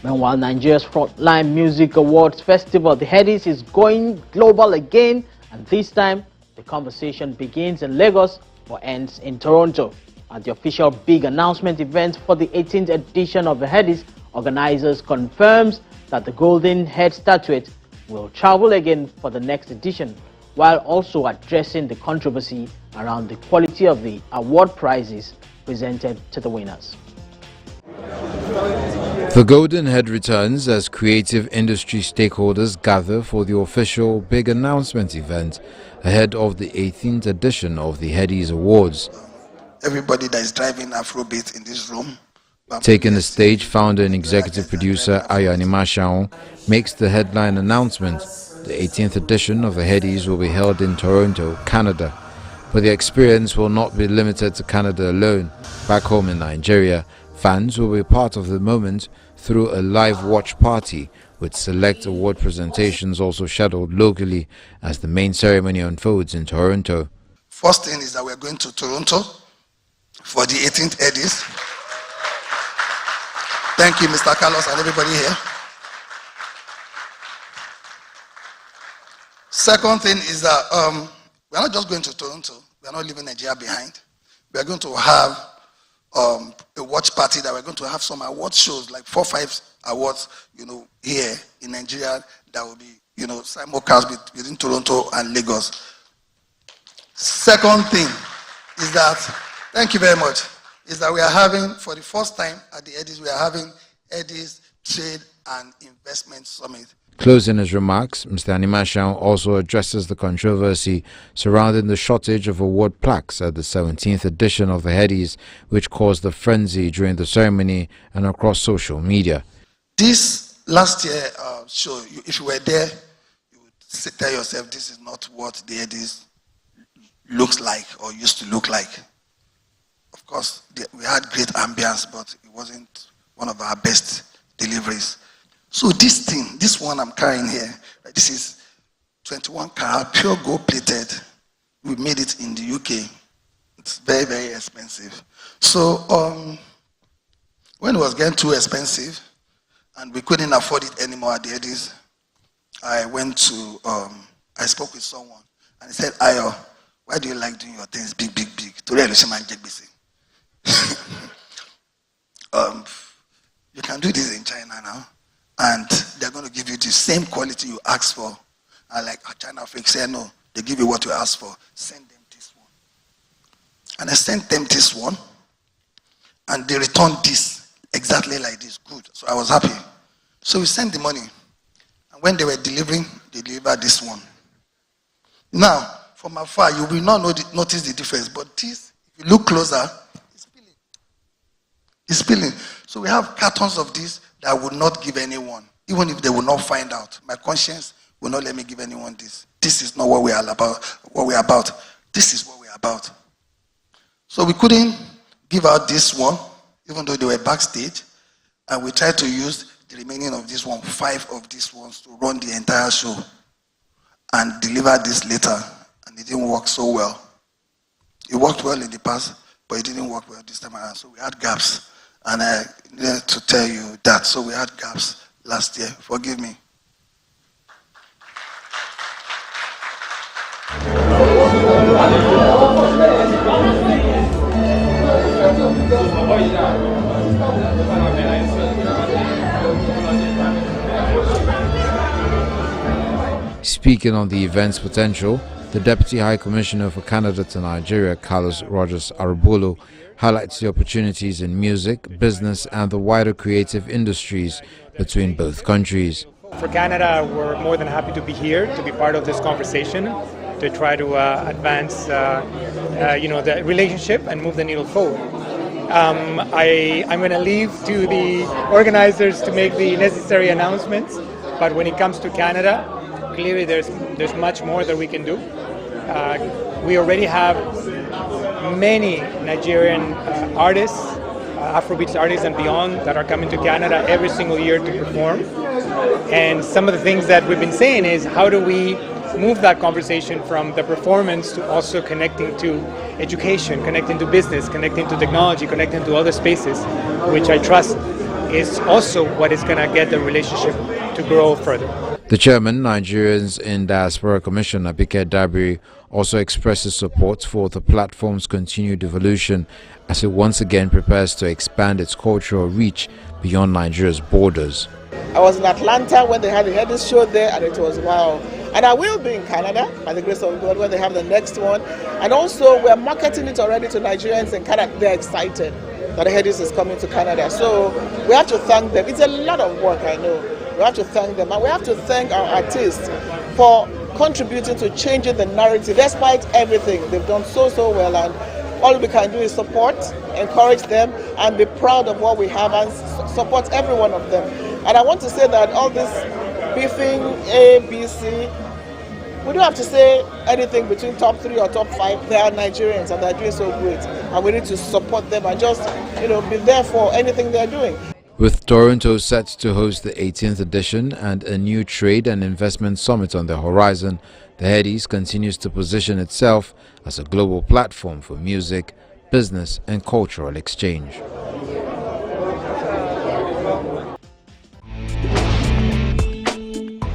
Meanwhile, Nigeria's Frontline Music Awards Festival, the Headies, is going global again, and this time the conversation begins in Lagos but ends in Toronto. At the official big announcement event for the 18th edition of the Headies, organizers confirms that the Golden Head statuette will travel again for the next edition, while also addressing the controversy around the quality of the award prizes presented to the winners. The Golden Head returns as creative industry stakeholders gather for the official big announcement event ahead of the 18th edition of the Headies Awards. Everybody that is driving Afrobeat in this room. Taking the stage, founder and executive producer Ayo Animashaun makes the headline announcement. The 18th edition of the Headies will be held in Toronto, Canada. But the experience will not be limited to Canada alone. Back home in Nigeria, fans will be part of the moment through a live watch party, with select award presentations also scheduled locally as the main ceremony unfolds in Toronto. First thing is that we're going to Toronto for the 18th Headies. Thank you, Mr. Carlos, and everybody here. Second thing is that we're not just going to Toronto. We're not leaving Nigeria behind. We're going to have a watch party that we're going to have some award shows, like 4 or 5 awards, here in Nigeria that will be, simulcast within Toronto and Lagos. Second thing is that, thank you very much, is that we are having, for the first time at the Headies, we are having Headies Trade and Investment Summit. Closing his remarks, Mr. Animashaun also addresses the controversy surrounding the shortage of award plaques at the 17th edition of the Headies, which caused a frenzy during the ceremony and across social media. This last year show, if you were there, you would tell yourself this is not what the Headies looks like or used to look like. Of course, we had great ambience, but it wasn't one of our best deliveries. So this one I'm carrying here, this is 21 karat, pure gold plated. We made it in the UK. It's very, very expensive. So when it was getting too expensive and we couldn't afford it anymore at the Headies, I went to, I spoke with someone and he said, Ayo, why do you like doing your things big, big, big? You can do this in China now, and they're going to give you the same quality you asked for. And like China Fake said, no, they give you what you asked for. Send them this one. And I sent them this one, and they returned this exactly like this. Good. So I was happy. So we sent the money, and when they were delivering, they delivered this one. Now, from afar, you will not notice the difference, but this, if you look closer, it's peeling. It's peeling. So we have cartons of this that I would not give anyone, even if they will not find out. My conscience will not let me give anyone this. This is not what we are about. This is what we are about. So we couldn't give out this one, even though they were backstage, and we tried to use the remaining of this one, 5 of these ones, to run the entire show and deliver this later, and it didn't work so well. It worked well in the past, but it didn't work well this time around, so we had gaps. And I need to tell you that. So we had gaps last year. Forgive me. Speaking on the event's potential, the Deputy High Commissioner for Canada to Nigeria, Carlos Rogers Arbulo, highlights the opportunities in music, business, and the wider creative industries between both countries. For Canada, we're more than happy to be here, to be part of this conversation, to try to advance the relationship and move the needle forward. I'm going to leave to the organizers to make the necessary announcements, but when it comes to Canada, clearly there's much more that we can do. We already have many Nigerian artists, Afrobeats artists and beyond, that are coming to Canada every single year to perform. And some of the things that we've been saying is, how do we move that conversation from the performance to also connecting to education, connecting to business, connecting to technology, connecting to other spaces, which I trust is also what is going to get the relationship to grow further. The chairman, Nigerians in Diaspora Commission, Abike Dabiri, also expresses support for the platform's continued evolution as it once again prepares to expand its cultural reach beyond Nigeria's borders. I was in Atlanta when they had the Headies show there, and it was wow. And I will be in Canada, by the grace of God, when they have the next one. And also, we're marketing it already to Nigerians in Canada. They're excited that the Headies is coming to Canada. So we have to thank them. It's a lot of work, I know. We have to thank them. And we have to thank our artists for contributing to changing the narrative. Despite everything, they've done so well. And all we can do is support, encourage them, and be proud of what we have and support every one of them. And I want to say that all this beefing A, B, C, we don't have to say anything between top 3 or top 5. They are Nigerians and they're doing so great. And we need to support them and just, be there for anything they're doing. With Toronto set to host the 18th edition and a new trade and investment summit on the horizon, the Headies continues to position itself as a global platform for music, business and cultural exchange.